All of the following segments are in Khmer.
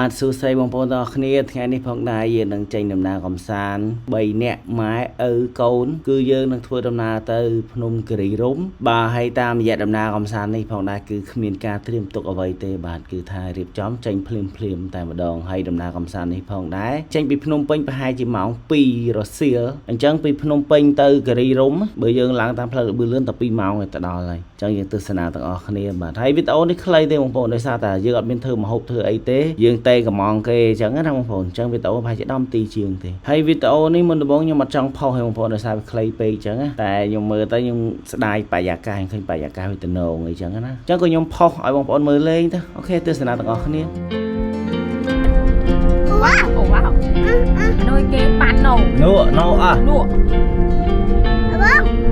បាទសួស្តីបងប្អូនទាំងអស់គ្នាថ្ងៃនេះផងដែរយើងនឹងចេញដំណើរកំសាន្ត3នាក់ម៉ែឪកូនគឺយើងនឹងធ្វើដំណើរទៅភ្នំគិរីរម្យបាទហើយតាមរយៈដំណើរកំសាន្តនេះផងដែរគឺគ្មានការត្រៀមទុកអ្វីទេបាទគឺថារៀបចំចេញភ្លាមតែម្ដងហើយដំណើរកំសាន្តនេះផងដែរចេញពីភ្នំពេញប្រហែលជាម៉ោង2រសៀលអញ្ចឹងពីភ្នំពេញទៅគិរីរម្យបើយើងឡើងតាមផ្លូវលឿនតែ2ម៉ោងទៅដល់ហើយអញ្ចឹងយើងទស្សនាទាំងអស់គ្នាបាទហើយវីដេអូនេះខ្លីទេបងប្អូនដោយសារតែយើងអត់មានធ្វើម្ហូបធ្វើអីទេយើងតែកំងគេអញ្ចឹងណាបងប្អូនអញ្ចឹងវីដេអូប្រហែលជា10នាទីជាងទេហើយវីដេអូនេះមុនដំបូងខ្ញុំអត់ចង់ផុសឲ្យបងប្អូនដោយសារវាខ្លីពេកអញ្ចឹងតែខ្ញុំមើលទៅខ្ញុំស្ដាយបរិយាកាសឃើញបរិយាកាសវាទំនងអីចឹងណាអញ្ចឹងក៏ខ្ញុំផុសឲ្យបងប្អូនមើលលេងទៅអូខេទស្សនាទាំងអស់គ្នាវ៉ាវវ៉ាវនុយគេប៉ាន់ណូនោះអស់នោះ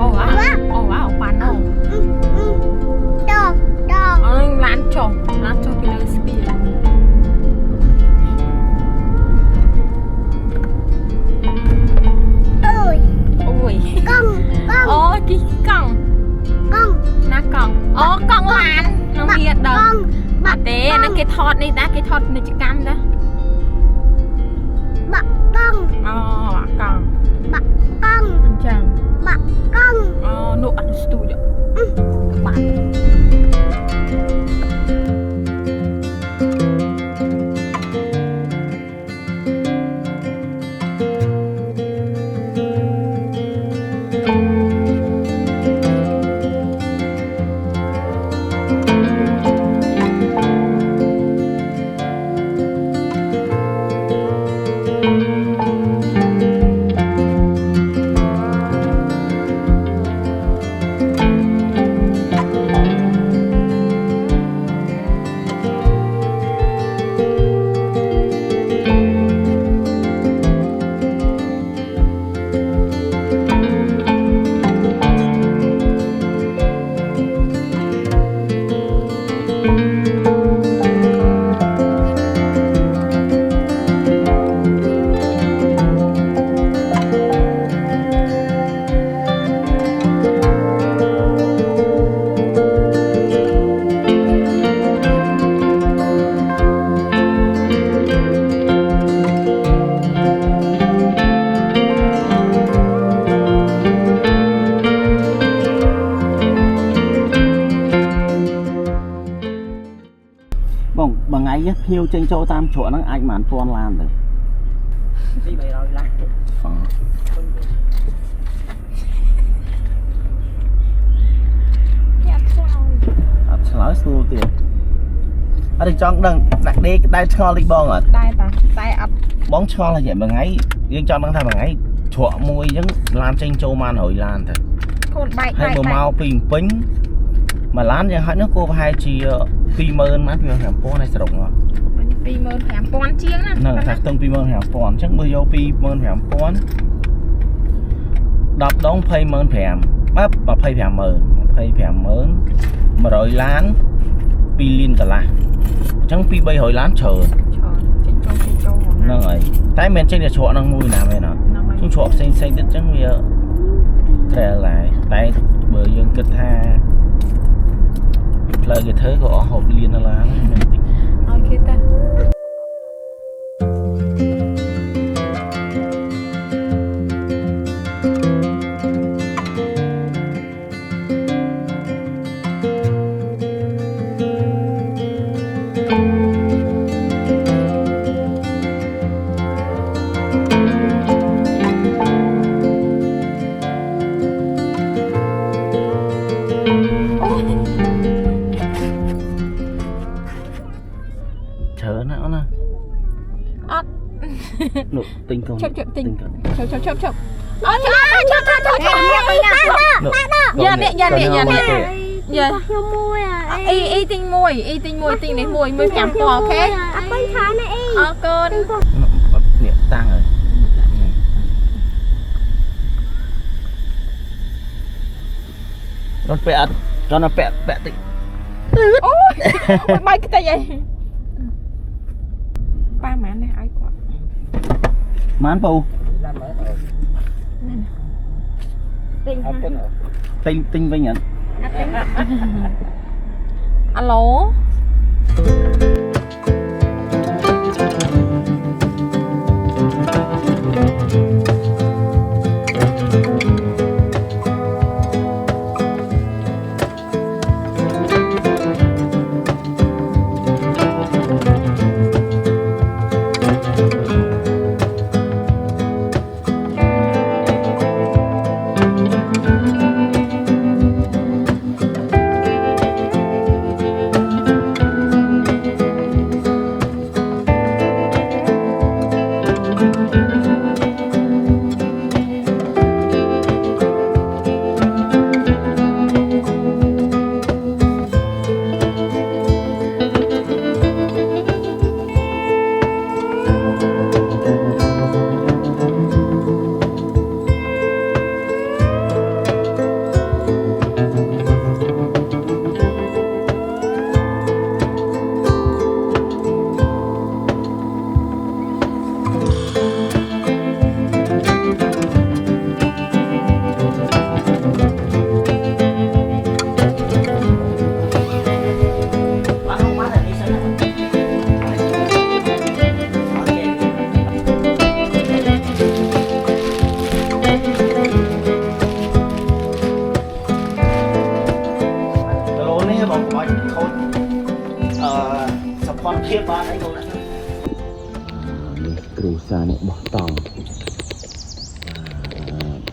អូវ៉ាវប៉ាន់ណូអើឡានចុះពីលើស្ពានអូយកង់អូគីកង់ណាកង់អូកង់ឡាននឹងមានដល់បាត់ទេហ្នឹងគេថតនេះដែរគេថតពាណិជ្ជកម្មដែរបាក់កង់អូកង់បាក់កង់អញ្ចឹងបាក់កង់អូនោះអត់ស្ទូចបាក់ភ្ញៀវចេញចូលតាមជ្រក់ហ្នឹងអាចមិន1000ឡានទៅពី300ឡានអត់ឆ្លើយស្រួលទៀតអត់ចង់ដឹងដាក់ដេកដែលឆ្ងល់តិចបងអត់ដែរតែអត់បងឆ្ងល់ហើយមួយថ្ងៃយើងចង់ដឹងថាមួយថ្ងៃជ្រក់មួយអញ្ចឹងឡានចេញចូលបាន100ឡានទៅខ្លួនបែកហើយបើមកពីពេញមួយឡានយ៉ាងហោចនោះគួរប្រហែលជា20000ម៉ានពី5000ในស្រុកមក25000ជាងណាហ្នឹងថាខ្ទង់25000អញ្ចឹងបើយក25000 10ដង25000បាទ25000 100ឡាន2លានកន្លះអញ្ចឹងពី300ឡានច្រើនចេញចូលហ្នឹងហើយតែមិនចេញតែជ្រក់ហ្នឹងមួយណាមែនអត់ជុំជ្រក់ផ្សេងទៀតអញ្ចឹងវាត្រែលហើយតែបើយើងគិតថាផ្លូវគេធ្វើក៏អស់60លានដុល្លារមែនតិចឲ្យគេទៅច្រើនណាស់អូនណាអត់នោះទិញកូនឈប់អូឈប់អូយ៉ានេះយ៉ាខ្ញុំមួយអ៊ីទិញមួយទិញនេះមួយ5000អូខេអត់ពេញខានអីអរគុណនេះតាំងហើយរត់ពាក់អត់ចង់ពាក់តិចអូយបាយខ្ទេចអីប៉ាម៉ាននេះឲ្យគាត់ម៉ានពូទិញវិញអត់អាឡូ เทียบบ้านไอ้ตรงนั้นนี่ครูซาเนี่ยบอกตอง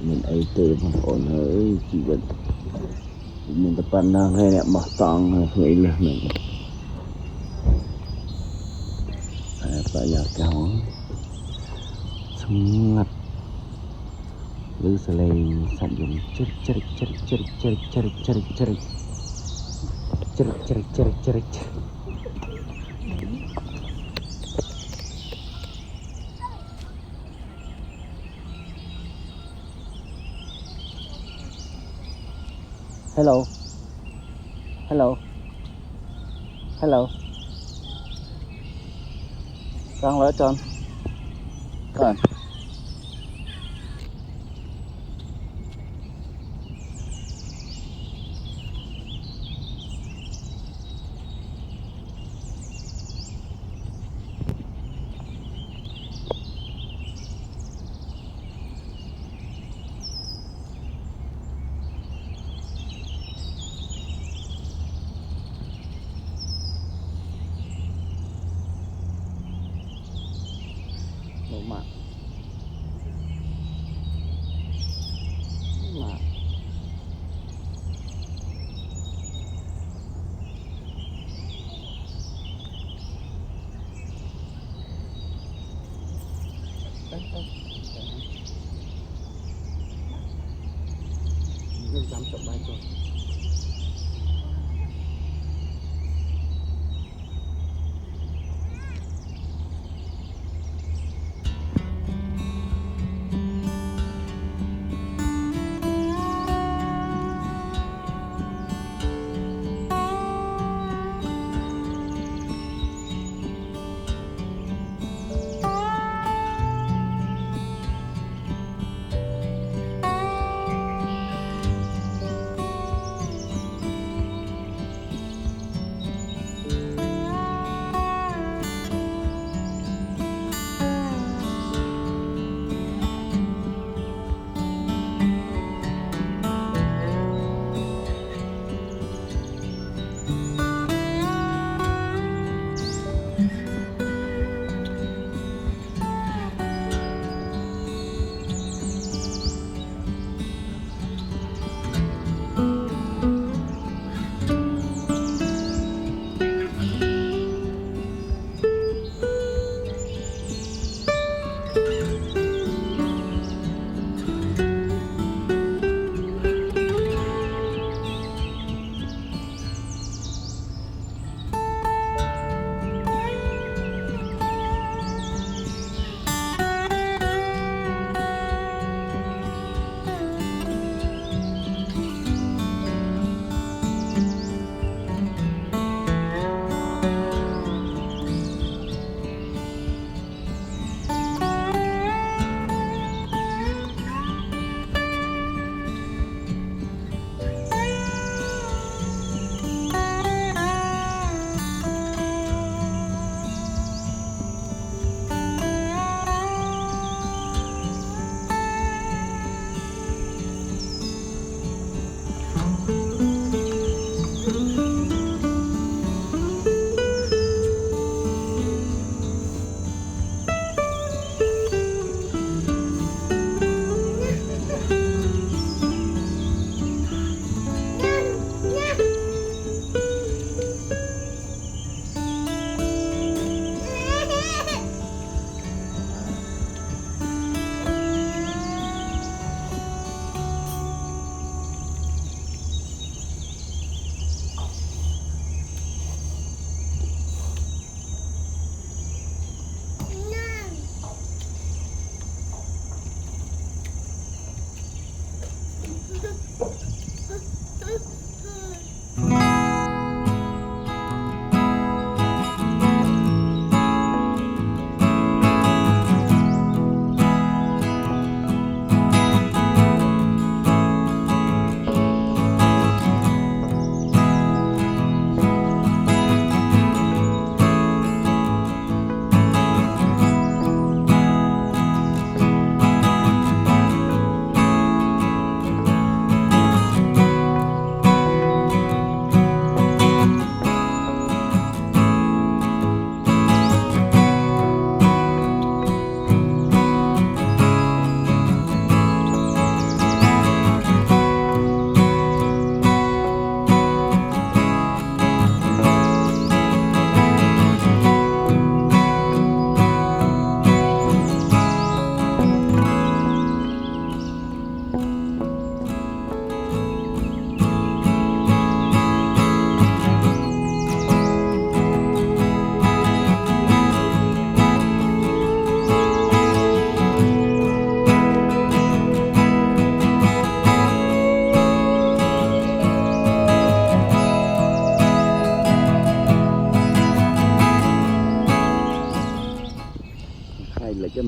mình ấy từ một ổn hơi chỉ vật mình tập ban năng hay nè bỏ tòng người là mình phải giờ kéo xong ngặt lư sờ lên sản dụng chết chết chết chết chết chết chết chết chết chết chết chết chết hello hello hello con lỡ con con mà nên dám chọn bài rồi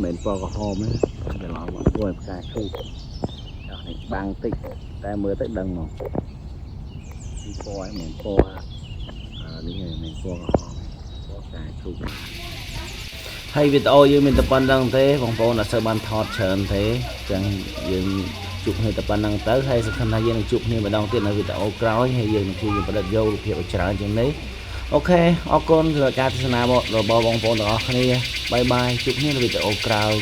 មិនពណ៌ក្រហមទេច្រឡំមកគួរផ្កាឈូកដល់នេះបាំងតិចតែមើលទៅដឹងមកពីពណ៌មិនពណ៌នេះមិនពណ៌ក្រហមពណ៌ផ្កាឈូកហើយវីដេអូយើងមានតែប៉ុណ្្នឹងទេបងប្អូនអត់សូវបានថតច្រើនទេចឹងយើងជួបគ្នាតែប៉ុណ្្នឹងទៅហើយសង្ឃឹមថាយើងនឹងជួបគ្នាម្ដងទៀតនៅវីដេអូក្រោយហើយយើងនឹងជួយយើងផលិតយករូបភាពឲ្យច្រើនជាងនេះអូខេអរគុណសម្រាប់ការទស្សនារបស់បងប្អូនទាំងអស់គ្នាបាយបាយជួបគ្នានៅវីដេអូក្រោយ